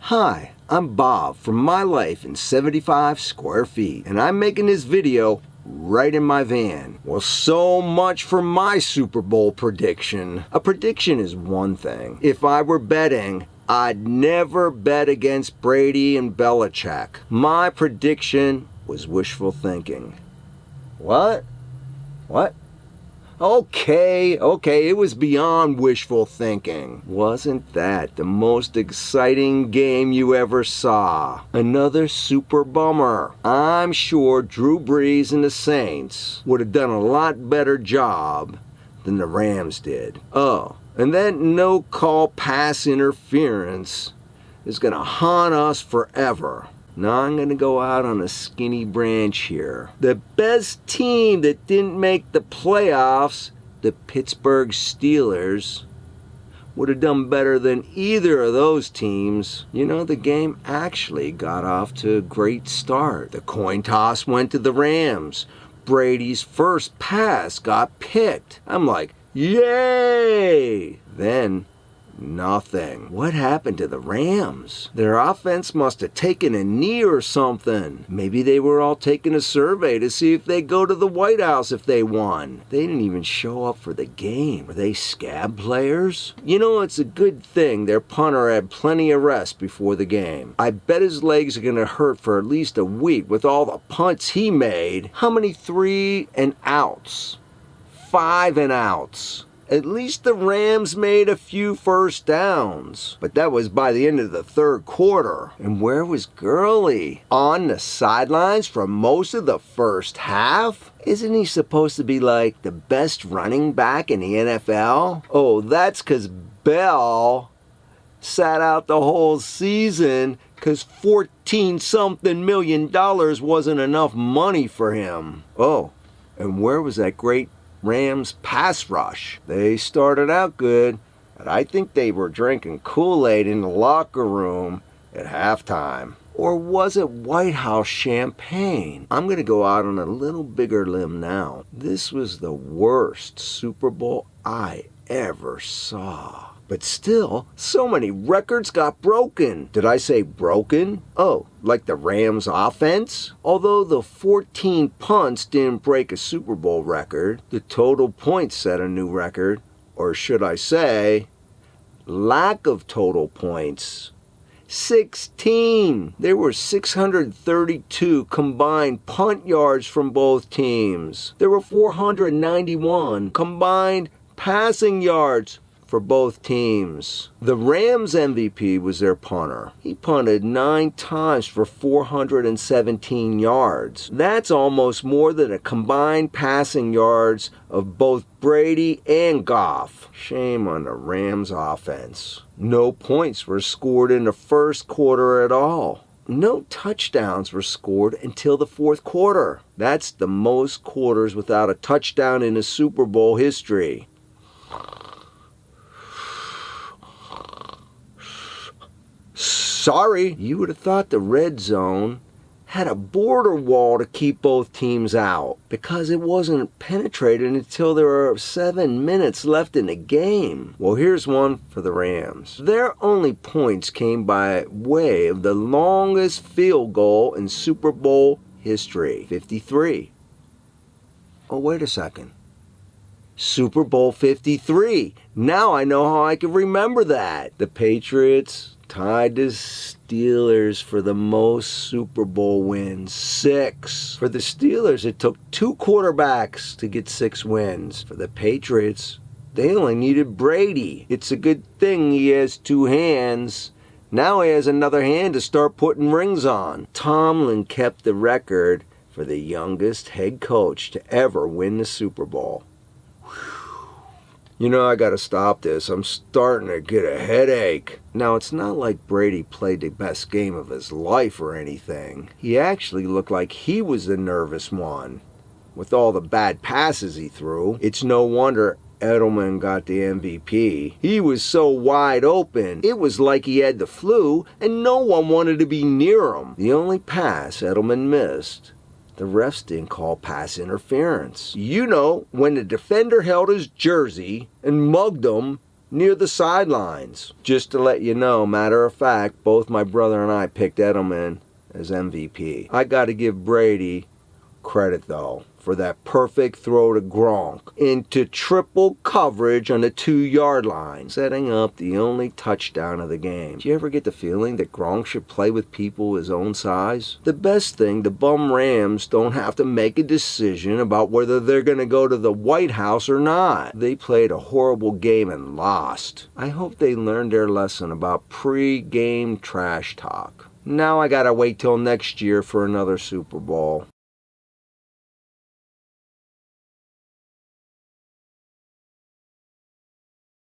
Hi, I'm Bob from My Life in 75 Square Feet, and I'm making this video right in my van. Well, so much for my Super Bowl prediction. A prediction is one thing. If I were betting, I'd never bet against Brady and Belichick. My prediction was wishful thinking. What? Okay, it was beyond wishful thinking. Wasn't that the most exciting game you ever saw? Another super bummer. I'm sure Drew Brees and the Saints would have done a lot better job than the Rams did. Oh, and that no-call pass interference is gonna haunt us forever. Now I'm going to go out on a skinny branch here. The best team that didn't make the playoffs, the Pittsburgh Steelers, would have done better than either of those teams. You know, the game actually got off to a great start. The coin toss went to the Rams. Brady's first pass got picked. I'm like, yay! Then nothing. What happened to the Rams? Their offense must have taken a knee or something. Maybe they were all taking a survey to see if they'd go to the White House if they won. They didn't even show up for the game. Were they scab players? You know, it's a good thing their punter had plenty of rest before the game. I bet his legs are gonna hurt for at least a week with all the punts he made. How many 3 and outs? 5 and outs. At least the Rams made a few first downs. But that was by the end of the third quarter. And where was Gurley? On the sidelines for most of the first half? Isn't he supposed to be like the best running back in the NFL? Oh, that's because Bell sat out the whole season because $14-something million wasn't enough money for him. Oh, and where was that great Rams pass rush? They started out good, but I think they were drinking Kool-Aid in the locker room at halftime. Or was it White House champagne? I'm going to go out on a little bigger limb now. This was the worst Super Bowl I ever saw. But still, so many records got broken. Did I say broken? Oh, like the Rams offense? Although the 14 punts didn't break a Super Bowl record, the total points set a new record. Or should I say, lack of total points. 16! There were 632 combined punt yards from both teams. There were 491 combined passing yards for both teams. The Rams MVP was their punter. He punted 9 times for 417 yards. That's almost more than a combined passing yards of both Brady and Goff. Shame on the Rams offense. No points were scored in the first quarter at all. No touchdowns were scored until the fourth quarter. That's the most quarters without a touchdown in the Super Bowl history. Sorry, you would have thought the red zone had a border wall to keep both teams out because it wasn't penetrated until there were 7 minutes left in the game. Well, here's one for the Rams. Their only points came by way of the longest field goal in Super Bowl history, 53. Oh, wait a second. Super Bowl 53. Now I know how I can remember that. The Patriots tied the Steelers for the most Super Bowl wins, 6. For the Steelers, it took 2 quarterbacks to get 6 wins. For the Patriots, they only needed Brady. It's a good thing he has 2 hands. Now he has another hand to start putting rings on. Tomlin kept the record for the youngest head coach to ever win the Super Bowl. You know, I gotta stop this. I'm starting to get a headache. Now, it's not like Brady played the best game of his life or anything. He actually looked like he was the nervous one. With all the bad passes he threw, it's no wonder Edelman got the MVP. He was so wide open, it was like he had the flu and no one wanted to be near him. The only pass Edelman missed, the refs didn't call pass interference. You know, when the defender held his jersey and mugged him near the sidelines. Just to let you know, matter of fact, both my brother and I picked Edelman as MVP. I got to give Brady credit, though, for that perfect throw to Gronk into triple coverage on the 2-yard line, setting up the only touchdown of the game. Do you ever get the feeling that Gronk should play with people his own size? The best thing, the bum Rams don't have to make a decision about whether they're going to go to the White House or not. They played a horrible game and lost. I hope they learned their lesson about pre-game trash talk. Now I gotta wait till next year for another Super Bowl.